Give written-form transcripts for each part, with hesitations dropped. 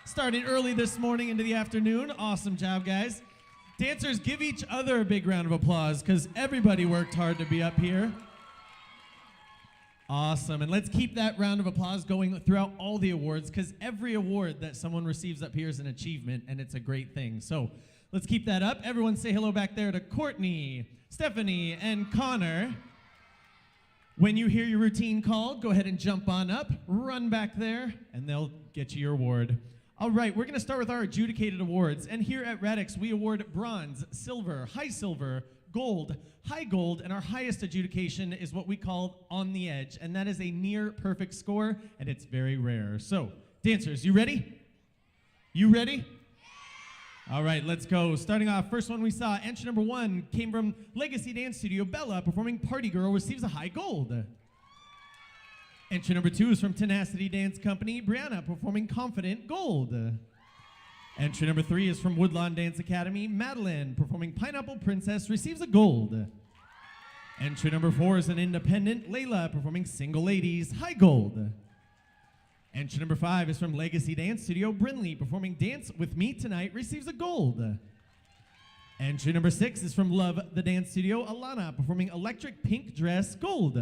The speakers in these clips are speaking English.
Starting early this morning into the afternoon. Awesome job, guys. Dancers, give each other a big round of applause because everybody worked hard to be up here. Awesome, and let's keep that round of applause going throughout all the awards because every award that someone receives up here is an achievement and it's a great thing. So let's keep that up. Everyone say hello back there to Courtney, Stephanie, and Connor. When you hear your routine called, go ahead and jump on up, run back there, and they'll get you your award. All right, we're going to start with our adjudicated awards. And here at Radix, we award bronze, silver, gold, high gold, and our highest adjudication is what we call on the edge. And that is a near perfect score, and it's very rare. So, dancers, you ready? You ready? All right, let's go. Starting off, first one we saw, entry number 1 came from Legacy Dance Studio. Bella, performing Party Girl, receives a high gold. Entry number 2 is from Tenacity Dance Company. Brianna, performing Confident, gold. Entry number 3 is from Woodlawn Dance Academy. Madeline, performing Pineapple Princess, receives a gold. Entry number 4 is an independent. Layla, performing Single Ladies, high gold. Entry number 5 is from Legacy Dance Studio. Brinley, performing Dance With Me Tonight, receives a gold. Entry number 6 is from Love the Dance Studio. Alana, performing Electric Pink Dress, gold.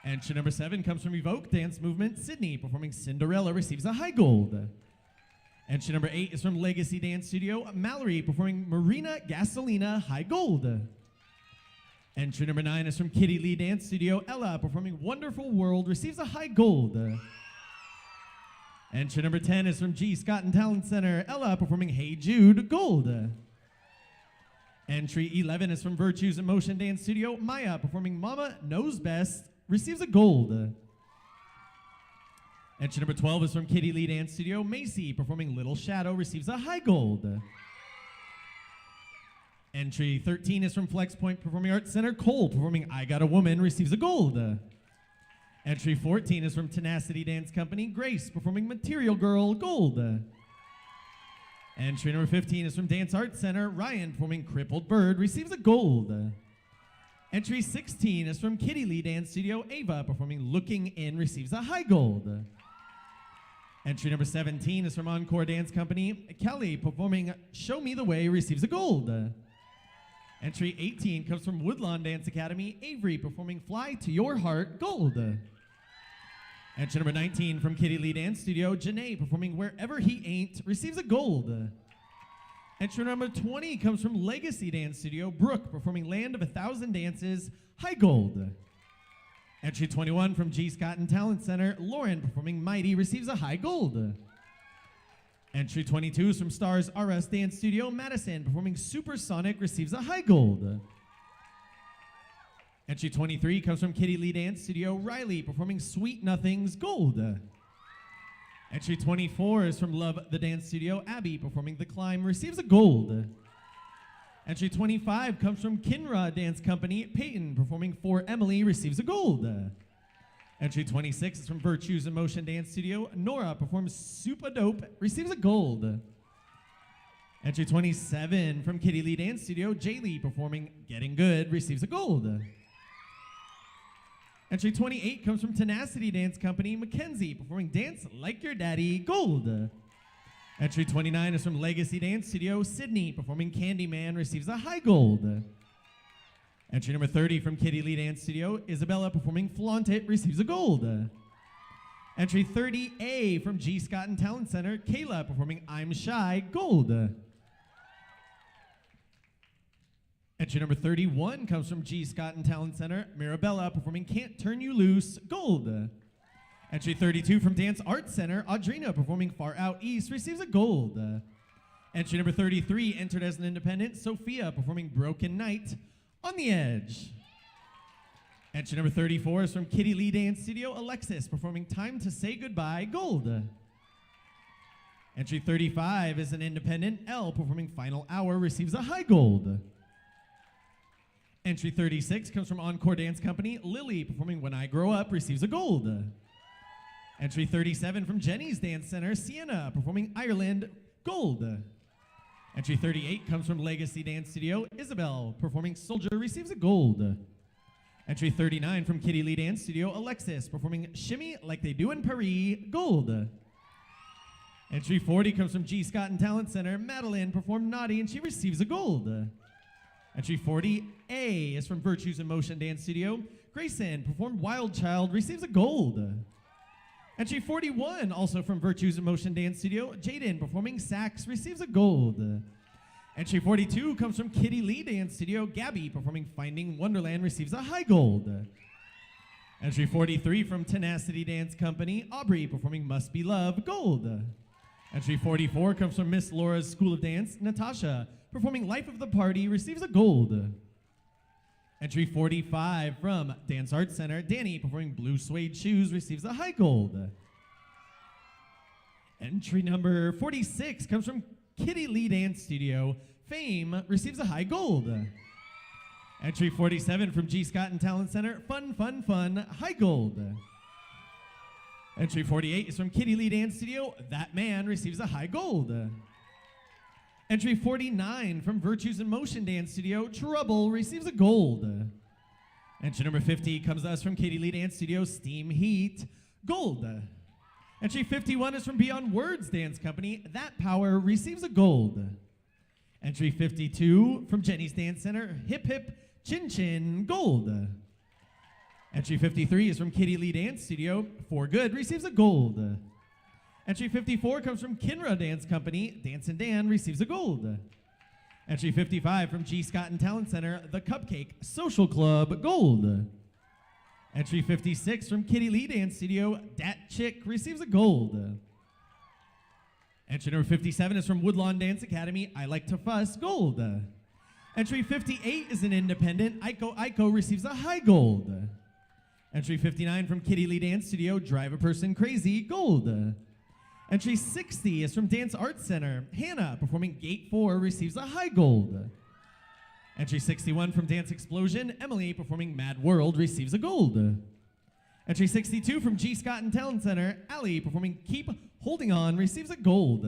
Entry number 7 comes from Evoke Dance Movement. Sydney, performing Cinderella, receives a high gold. Entry number 8 is from Legacy Dance Studio. Mallory, performing Marina Gasolina, high gold. Entry number 9 is from Kitty Lee Dance Studio. Ella, performing Wonderful World, receives a high gold. Entry number 10 is from G. Scott and Talent Center. Ella, performing Hey Jude, gold. Entry 11 is from Virtues in Motion Dance Studio. Maya, performing Mama Knows Best, receives a gold. Entry number 12 is from Kitty Lee Dance Studio. Macy, performing Little Shadow, receives a high gold. Entry 13 is from Flex Point Performing Arts Center. Cole, performing I Got a Woman, receives a gold. Entry 14 is from Tenacity Dance Company. Grace, performing Material Girl, gold. Entry number 15 is from Dance Arts Center. Ryan, performing Crippled Bird, receives a gold. Entry 16 is from Kitty Lee Dance Studio. Ava, performing Looking In, receives a high gold. Entry number 17 is from Encore Dance Company. Kelly, performing Show Me the Way, receives a gold. Entry 18 comes from Woodlawn Dance Academy. Avery, performing Fly to Your Heart, gold. Entry number 19 from Kitty Lee Dance Studio. Janae, performing Wherever He Ain't, receives a gold. Entry number 20 comes from Legacy Dance Studio. Brooke, performing Land of 1,000 Dances, high gold. Entry 21 from G. Scott and Talent Center. Lauren, performing Mighty, receives a high gold. Entry 22 is from Stars RS Dance Studio. Madison, performing Supersonic, receives a high gold. Entry 23 comes from Kitty Lee Dance Studio. Riley, performing Sweet Nothings, gold. Entry 24 is from Love the Dance Studio. Abby, performing The Climb, receives a gold. Entry 25 comes from Kinra Dance Company. Peyton, performing For Emily, receives a gold. Entry 26 is from Virtues in Motion Dance Studio. Nora, performs Super Dope, receives a gold. Entry 27 from Kitty Lee Dance Studio. Jaylee, performing Getting Good, receives a gold. Entry 28 comes from Tenacity Dance Company. Mackenzie, performing Dance Like Your Daddy, gold. Entry 29 is from Legacy Dance Studio. Sydney, performing Candyman, receives a high gold. Entry number 30 from Kitty Lee Dance Studio. Isabella, performing Flaunt It, receives a gold. Entry 30A from G. Scott and Talent Center. Kayla, performing I'm Shy, gold. Entry number 31 comes from G. Scott and Talent Center. Mirabella, performing Can't Turn You Loose, gold. Entry 32 from Dance Arts Center. Audrina, performing Far Out East, receives a gold. Entry number 33, entered as an independent. Sophia, performing Broken Night, On the Edge. Entry number 34 is from Kitty Lee Dance Studio. Alexis, performing Time to Say Goodbye, gold. Entry 35 is an independent. Elle, performing Final Hour, receives a high gold. Entry 36 comes from Encore Dance Company. Lily, performing When I Grow Up, receives a gold. Entry 37 from Jenny's Dance Center. Sienna, performing Ireland, gold. Entry 38 comes from Legacy Dance Studio. Isabel, performing Soldier, receives a gold. Entry 39 from Kitty Lee Dance Studio. Alexis, performing Shimmy Like They Do in Paris, gold. Entry 40 comes from G. Scott and Talent Center. Madeline performed Naughty and she receives a gold. Entry 40A is from Virtues in Motion Dance Studio. Grayson performed Wild Child, receives a gold. Entry 41, also from Virtues in Motion Dance Studio. Jaden performing Sax, receives a gold. Entry 42 comes from Kitty Lee Dance Studio. Gabby performing Finding Wonderland, receives a high gold. Entry 43 from Tenacity Dance Company. Aubrey performing Must Be Love, gold. Entry 44 comes from Miss Laura's School of Dance. Natasha performing Life of the Party, receives a gold. Entry 45 from Dance Arts Center. Danny performing Blue Suede Shoes, receives a high gold. Entry number 46 comes from Kitty Lee Dance Studio. Fame receives a high gold. Entry 47 from G. Scott and Talent Center. Fun, Fun, Fun, high gold. Entry 48 is from Kitty Lee Dance Studio. That Man receives a high gold. Entry 49 from Virtues in Motion Dance Studio. Trouble receives a gold. Entry number 50 comes to us from Kitty Lee Dance Studio. Steam Heat, gold. Entry 51 is from Beyond Words Dance Company. That Power receives a gold. Entry 52 from Jenny's Dance Center. Hip Hip Chin Chin, gold. Entry 53 is from Kitty Lee Dance Studio. For Good receives a gold. Entry 54 comes from Kinra Dance Company. Dance and Dan receives a gold. Entry 55 from G. Scott and Talent Center. The Cupcake Social Club, gold. Entry 56 from Kitty Lee Dance Studio. Dat Chick receives a gold. Entry number 57 is from Woodlawn Dance Academy. I Like to Fuss, gold. Entry 58 is an independent. Aiko receives a high gold. Entry 59 from Kitty Lee Dance Studio. Drive a Person Crazy, gold. Entry 60 is from Dance Arts Center. Hannah performing Gate 4 receives a high gold. Entry 61 from Dance Explosion. Emily performing Mad World receives a gold. Entry 62 from G. Scott and Talent Center. Allie performing Keep Holding On receives a gold.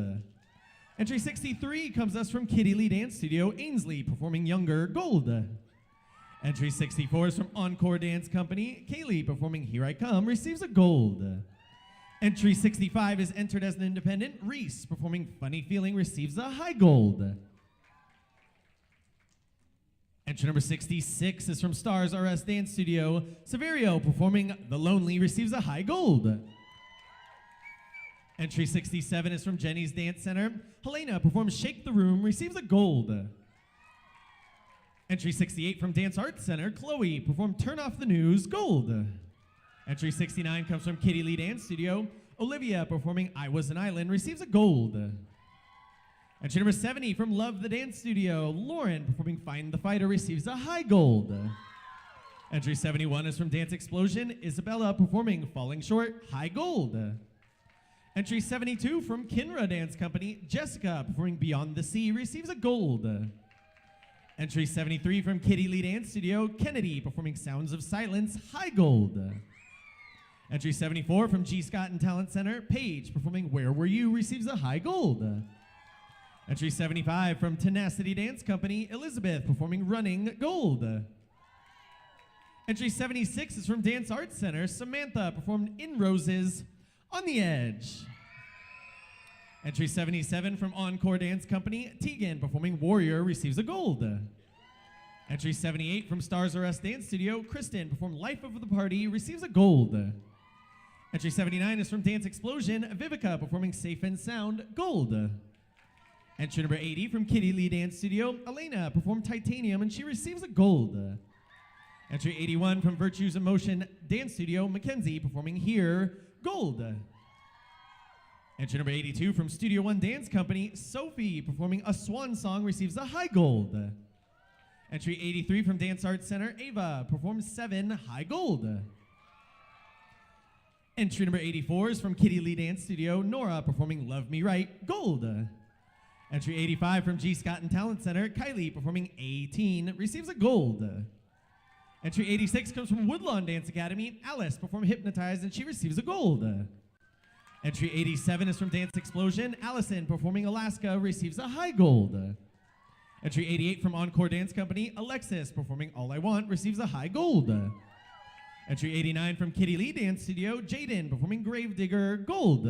Entry 63 comes us from Kitty Lee Dance Studio. Ainsley performing Younger, gold. Entry 64 is from Encore Dance Company. Kaylee performing Here I Come receives a gold. Entry 65 is entered as an independent. Reese performing Funny Feeling receives a high gold. Entry number 66 is from Stars RS Dance Studio. Severio performing The Lonely receives a high gold. Entry 67 is from Jenny's Dance Center. Helena performs Shake the Room, receives a gold. Entry 68 from Dance Arts Center. Chloe performed Turn Off the News, gold. Entry 69 comes from Kitty Lee Dance Studio. Olivia performing I Was an Island receives a gold. Entry number 70 from Love the Dance Studio. Lauren performing Find the Fighter receives a high gold. Entry 71 is from Dance Explosion. Isabella performing Falling Short, high gold. Entry 72 from Kinra Dance Company. Jessica performing Beyond the Sea receives a gold. Entry 73 from Kitty Lee Dance Studio. Kennedy performing Sounds of Silence, high gold. Entry 74 from G. Scott and Talent Center. Paige performing Where Were You receives a high gold. Entry 75 from Tenacity Dance Company. Elizabeth performing Running, gold. Entry 76 is from Dance Arts Center. Samantha performed In Roses, On the Edge. Entry 77 from Encore Dance Company. Tegan performing Warrior receives a gold. Entry 78 from Stars RS Dance Studio. Kristen performed Life of the Party receives a gold. Entry 79 is from Dance Explosion. Vivica performing Safe and Sound, gold. Entry number 80 from Kitty Lee Dance Studio. Elena performed Titanium and she receives a gold. Entry 81 from Virtues in Motion Dance Studio. Mackenzie performing Here, gold. Entry number 82 from Studio One Dance Company. Sophie performing A Swan Song receives a high gold. Entry 83 from Dance Arts Center. Ava performs Seven, high gold. Entry number 84 is from Kitty Lee Dance Studio. Nora performing Love Me Right, gold. Entry 85 from G. Scott and Talent Center. Kylie performing 18 receives a gold. Entry 86 comes from Woodlawn Dance Academy. Alice performed Hypnotized and she receives a gold. Entry 87 is from Dance Explosion. Allison performing Alaska receives a high gold. Entry 88 from Encore Dance Company. Alexis performing All I Want receives a high gold. Entry 89 from Kitty Lee Dance Studio. Jaden performing Gravedigger, gold.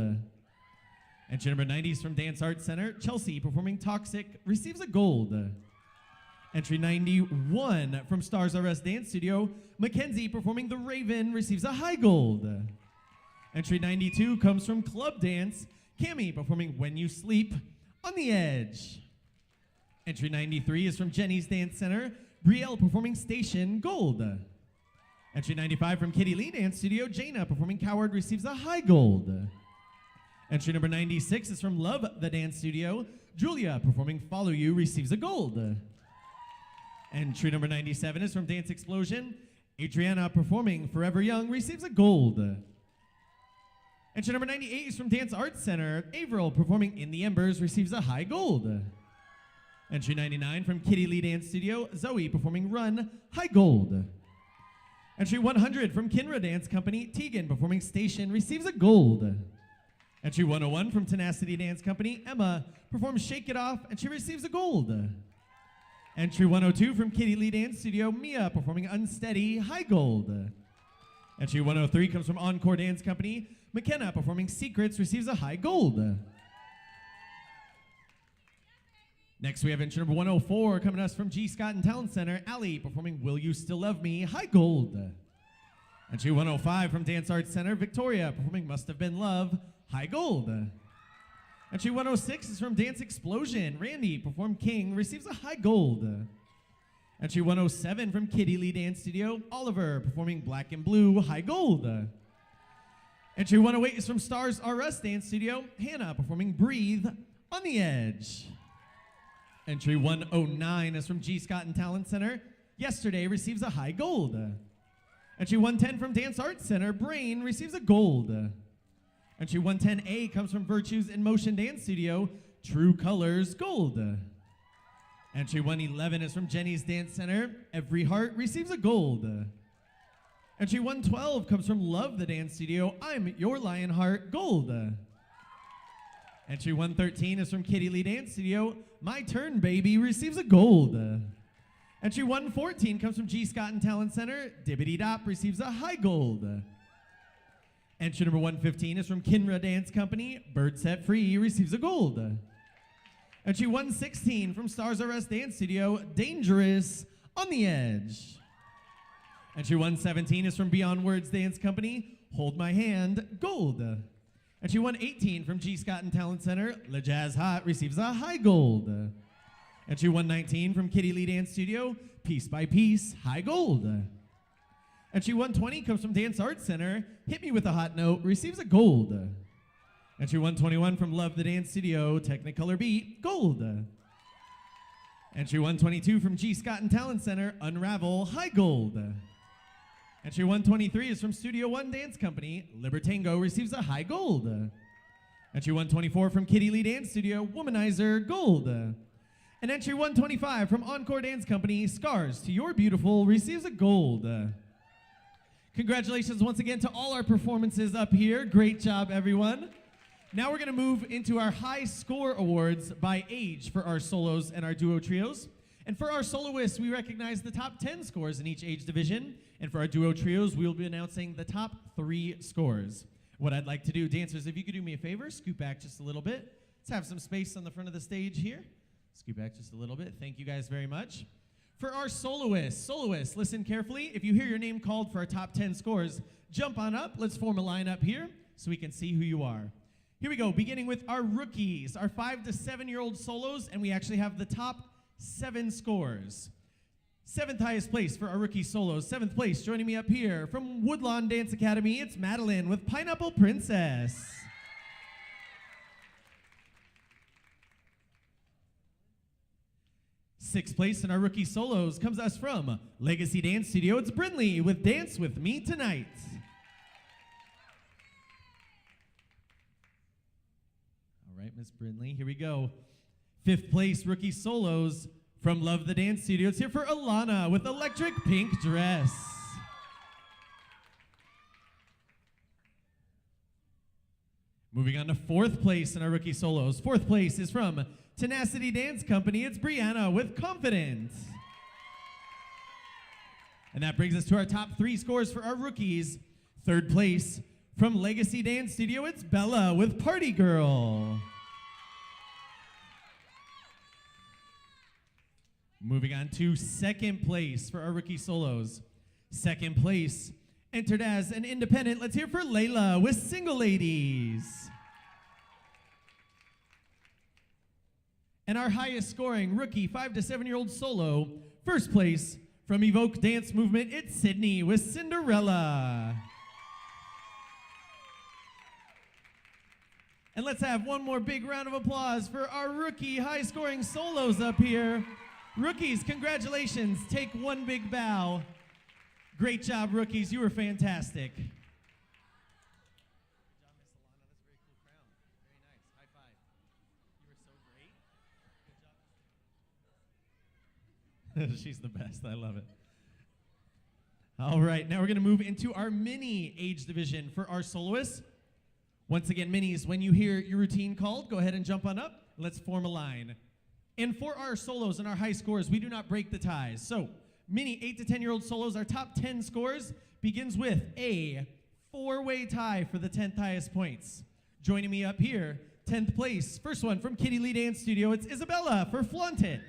Entry number 90 is from Dance Arts Center. Chelsea, performing Toxic, receives a gold. Entry 91 from Stars R Us Dance Studio. Mackenzie, performing The Raven, receives a high gold. Entry 92 comes from Club Dance. Cami, performing When You Sleep, On the Edge. Entry 93 is from Jenny's Dance Center. Brielle, performing Station, gold. Entry 95 from Kitty Lee Dance Studio. Jaina, performing Coward, receives a high gold. Entry number 96 is from Love the Dance Studio. Julia, performing Follow You, receives a gold. Entry number 97 is from Dance Explosion. Adriana, performing Forever Young, receives a gold. Entry number 98 is from Dance Arts Center. Averill, performing In the Embers, receives a high gold. Entry 99 from Kitty Lee Dance Studio. Zoe, performing Run, high gold. Entry 100 from Kinra Dance Company. Tegan, performing Station, receives a gold. Entry 101 from Tenacity Dance Company. Emma performs Shake It Off, and she receives a gold. Entry 102 from Kitty Lee Dance Studio. Mia, performing Unsteady, high gold. Entry 103 comes from Encore Dance Company. McKenna, performing Secrets, receives a high gold. Next, we have entry number 104 coming to us from G. Scott and Talent Center. Allie, performing Will You Still Love Me, high gold. Entry 105 from Dance Arts Center. Victoria, performing Must Have Been Love, high gold. Entry 106 is from Dance Explosion. Randy, performed King, receives a high gold. Entry 107 from Kitty Lee Dance Studio. Oliver, performing Black and Blue, high gold. Entry 108 is from Stars R Us Dance Studio. Hannah, performing Breathe, On the Edge. Entry 109 is from G. Scott and Talent Center. Yesterday receives a high gold. Entry 110 from Dance Arts Center. Brain receives a gold. Entry 110A comes from Virtues in Motion Dance Studio. True Colors, gold. Entry 111 is from Jenny's Dance Center. Every Heart receives a gold. Entry 112 comes from Love the Dance Studio. I'm Your Lionheart, gold. Entry 113 is from Kitty Lee Dance Studio. My Turn Baby receives a gold. Entry 114 comes from G. Scott and Talent Center. Dibbity Dop receives a high gold. Entry number 115 is from Kinra Dance Company. Bird Set Free receives a gold. Entry 116 from Stars R Us Dance Studio. Dangerous, On the Edge. Entry 117 is from Beyond Words Dance Company. Hold My Hand, gold. Entry 118 from G. Scott and Talent Center. Le Jazz Hot receives a high gold. Entry 119 from Kitty Lee Dance Studio. Piece by Piece, high gold. Entry 120 comes from Dance Arts Center. Hit Me With a Hot Note receives a gold. Entry 121 from Love the Dance Studio. Technicolor Beat, gold. Entry 122 from G. Scott and Talent Center. Unravel, high gold. Entry 123 is from Studio One Dance Company. Libertango receives a high gold. Entry 124 from Kitty Lee Dance Studio. Womanizer, gold. And entry 125 from Encore Dance Company. Scars to Your Beautiful receives a gold. Congratulations once again to all our performances up here. Great job, everyone. Now we're going to move into our high score awards by age for our solos and our duo trios. And for our soloists, we recognize the top 10 scores in each age division. And for our duo trios, we will be announcing the top 3 scores. What I'd like to do, dancers, if you could do me a favor, scoot back just a little bit. Let's have some space on the front of the stage here. Scoot back just a little bit. Thank you guys very much. For our soloists, listen carefully. If you hear your name called for our top 10 scores, jump on up. Let's form a line up here so we can see who you are. Here we go, beginning with our rookies, our 5 to 7-year-old solos, and we actually have the top 7 scores. 7th highest place for our rookie solos. 7th place, joining me up here from Woodlawn Dance Academy, it's Madeline with Pineapple Princess. 6th place in our rookie solos comes us from Legacy Dance Studio, it's Brinley with Dance With Me Tonight. All right, Miss Brinley, here we go. 5th place rookie solos from Love the Dance Studio. It's here for Alana with Electric Pink Dress. Moving on to 4th place in our rookie solos. 4th place is from Tenacity Dance Company. It's Brianna with Confident. And that brings us to our top 3 scores for our rookies. 3rd place From Legacy Dance Studio, it's Bella with Party Girl. Moving on to second place for our rookie solos. Second place, entered as an independent. Let's hear for Layla with Single Ladies. And our highest scoring rookie 5 to 7-year-old solo, first place from Evoke Dance Movement, it's Sydney with Cinderella. And let's have one more big round of applause for our rookie high scoring solos up here. Rookies, congratulations. Take one big bow. Great job, rookies. You were fantastic. Good job, Miss Alana. That's a very cool crown. Very nice. High five. You were so great. Good job. She's the best. I love it. All right, now we're going to move into our mini age division for our soloists. Once again, minis, when you hear your routine called, go ahead and jump on up. Let's form a line. And for our solos and our high scores, we do not break the ties. So, mini 8 to 10-year-old solos, our top 10 scores begins with a 4-way tie for the 10th highest points. Joining me up here, 10th place, first one from Kitty Lee Dance Studio, it's Isabella for Flaunt It.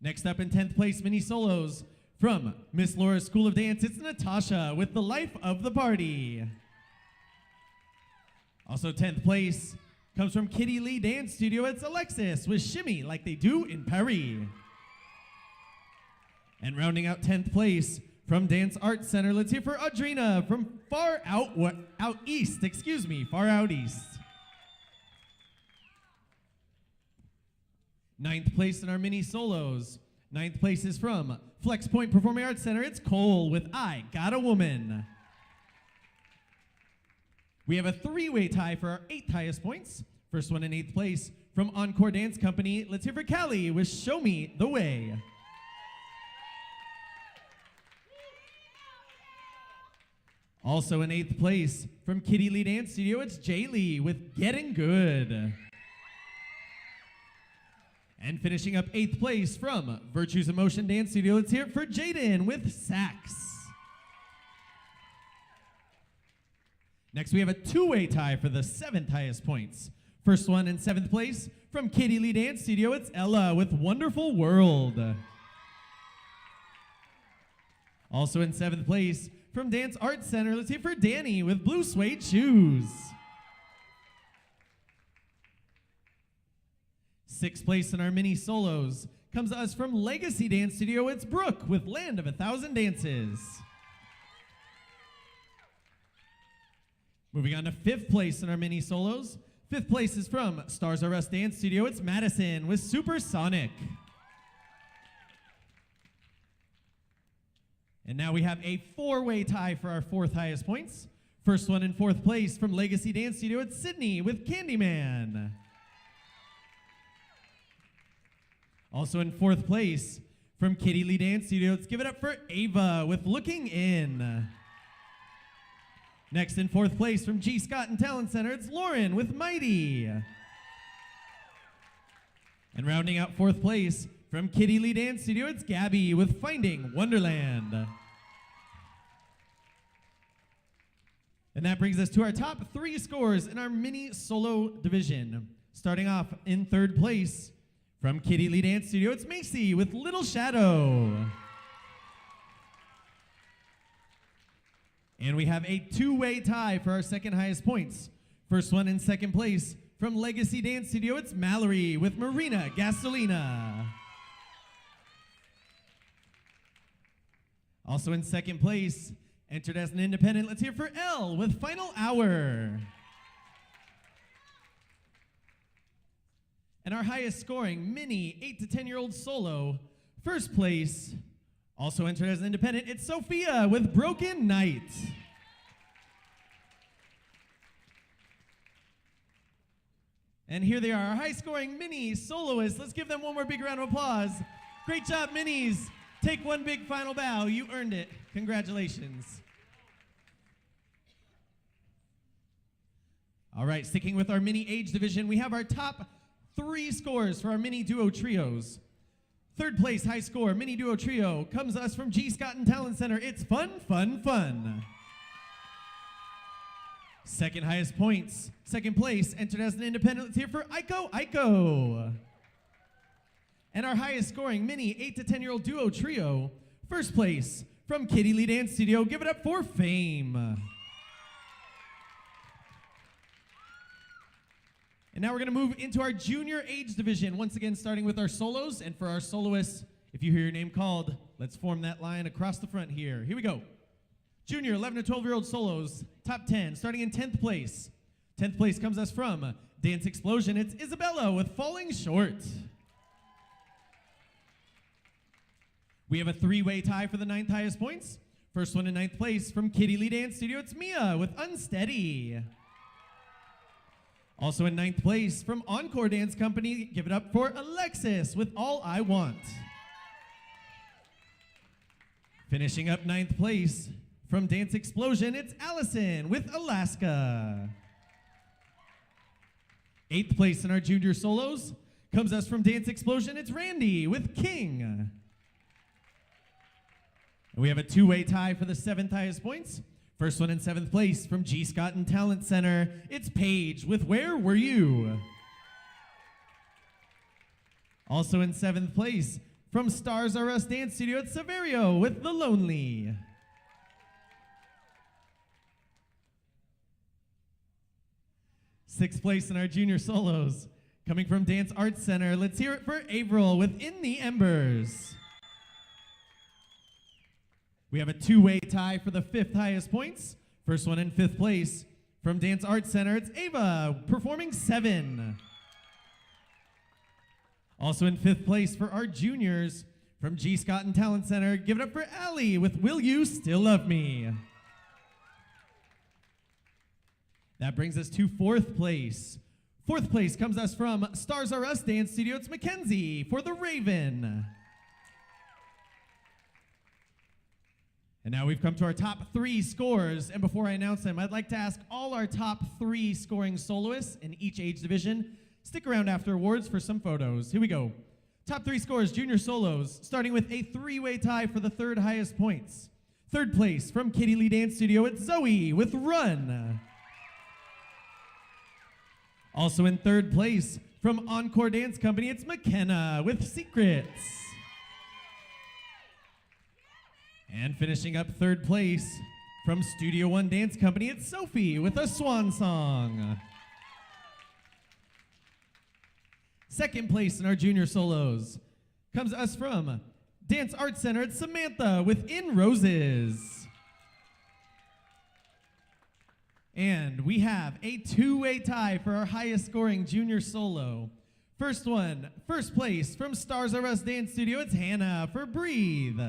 Next up in 10th place, mini solos, from Miss Laura's School of Dance, it's Natasha with The Life of the Party. Also 10th place comes from Kitty Lee Dance Studio, it's Alexis with Shimmy Like They Do in Paris. And rounding out 10th place from Dance Arts Center, let's hear for Audrina from Far Out East. 9th place in our mini solos. 9th place is from Flex Point Performing Arts Center. It's Cole with I Got a Woman. We have a 3-way tie for our 8th highest points. First one in 8th place from Encore Dance Company. Let's hear for Callie with Show Me the Way. Also in 8th place from Kitty Lee Dance Studio, it's Jaylee with Getting Good. And finishing up 8th place from Virtues of Motion Dance Studio, let's hear it for Jaden with Sax. Next, we have a 2-way tie for the 7th highest points. First one in 7th place from Kitty Lee Dance Studio, it's Ella with Wonderful World. Also in 7th place from Dance Arts Center, let's hear for Danny with Blue Suede Shoes. 6th place in our mini solos comes to us from Legacy Dance Studio, it's Brooke with Land of a Thousand Dances. Moving on to 5th place in our mini solos. 5th place is from Stars R Us Dance Studio, it's Madison with Supersonic. And now we have a 4-way tie for our 4th highest points. First one in 4th place from Legacy Dance Studio, it's Sydney with Candyman. Also in 4th place from Kitty Lee Dance Studio, let's give it up for Ava with Looking In. Next in 4th place from G. Scott and Talent Center, it's Lauren with Mighty. And rounding out 4th place from Kitty Lee Dance Studio, it's Gabby with Finding Wonderland. And that brings us to our top 3 scores in our mini solo division. Starting off in 3rd place from Kitty Lee Dance Studio, it's Macy with Little Shadow. And we have a 2-way tie for our 2nd highest points. First one in 2nd place from Legacy Dance Studio, it's Mallory with Marina Gasolina. Also in 2nd place, entered as an independent, let's hear for Elle with Final Hour. And our highest scoring mini 8 to 10-year-old solo, 1st place, also entered as an independent, it's Sophia with Broken Night. And here they are, our high-scoring mini soloists. Let's give them one more big round of applause. Great job, minis. Take one big final bow. You earned it. Congratulations. All right, sticking with our mini age division, we have our top 3 scores for our mini duo trios. Third place high score mini duo trio comes to us from G. Scott and Talent Center. It's fun, fun, fun. Second highest points, second place, entered as an independent. Let's hear for Aiko, Aiko. And our highest scoring mini 8 to 10-year-old duo trio, first place from Kitty Lee Dance Studio. Give it up for Fame. And now we're gonna move into our junior age division, once again starting with our solos. And for our soloists, if you hear your name called, let's form that line across the front here. Here we go. Junior 11 to 12-year-old solos, top 10, starting in 10th place. 10th place comes us from Dance Explosion. It's Isabella with Falling Short. We have a three-way tie for the 9th highest points. First one in 9th place from Kitty Lee Dance Studio. It's Mia with Unsteady. Also in 9th place from Encore Dance Company. Give it up for Alexis with All I Want. Finishing up 9th place from Dance Explosion, it's Allison with Alaska. 8th place in our junior solos comes us from Dance Explosion, it's Randy with King. And we have a two-way tie for the 7th highest points. First one in 7th place from G. Scott and Talent Center, it's Paige with Where Were You? Also in 7th place from Stars R Us Dance Studio, it's Severio with The Lonely. 6th place in our junior solos, coming from Dance Arts Center. Let's hear it for April with In the Embers. We have a two-way tie for the 5th highest points. First one in 5th place from Dance Arts Center, it's Ava performing 7. Also in 5th place for our juniors from G. Scott and Talent Center, give it up for Allie with Will You Still Love Me? That brings us to 4th place. 4th place comes us from Stars R Us Dance Studio. It's Mackenzie for The Raven. And now we've come to our top 3 scores. And before I announce them, I'd like to ask all our top 3 scoring soloists in each age division, stick around after awards for some photos. Here we go. Top 3 scores, junior solos, starting with a 3-way tie for the 3rd highest points. 3rd place from Kitty Lee Dance Studio, it's Zoe with Run. Also in 3rd place from Encore Dance Company, it's McKenna with Secrets. And finishing up 3rd place from Studio One Dance Company, it's Sophie with a Swan Song. 2nd place in our junior solos comes to us from Dance Arts Center, it's Samantha with In Roses. And we have a 2-way tie for our highest scoring junior solo. First one, 1st place from Stars R Us Dance Studio, it's Hannah for Breathe.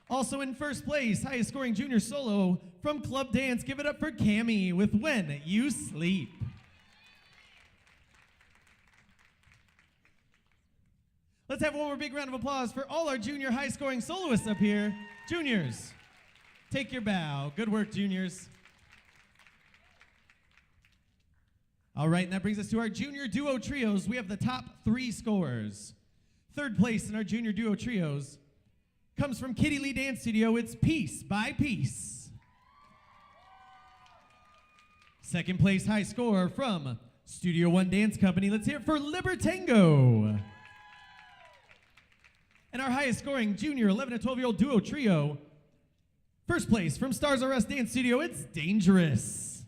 Also in 1st place, highest scoring junior solo from Club Dance, give it up for Cammie with When You Sleep. Let's have one more big round of applause for all our junior high scoring soloists up here. Juniors, take your bow. Good work, juniors. All right, and that brings us to our junior duo trios. We have the top 3 scores. 3rd place in our junior duo trios comes from Kitty Lee Dance Studio. It's Piece by Piece. 2nd place high score from Studio One Dance Company. Let's hear it for Libertango. And our highest scoring junior 11 to 12-year-old duo trio, 1st place from Stars R Us Dance Studio, it's Dangerous.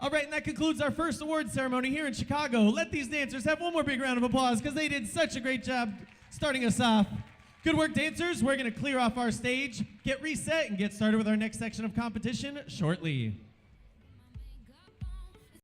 All right, and that concludes our first awards ceremony here in Chicago. Let these dancers have one more big round of applause because they did such a great job starting us off. Good work, dancers. We're going to clear off our stage, get reset, and get started with our next section of competition shortly.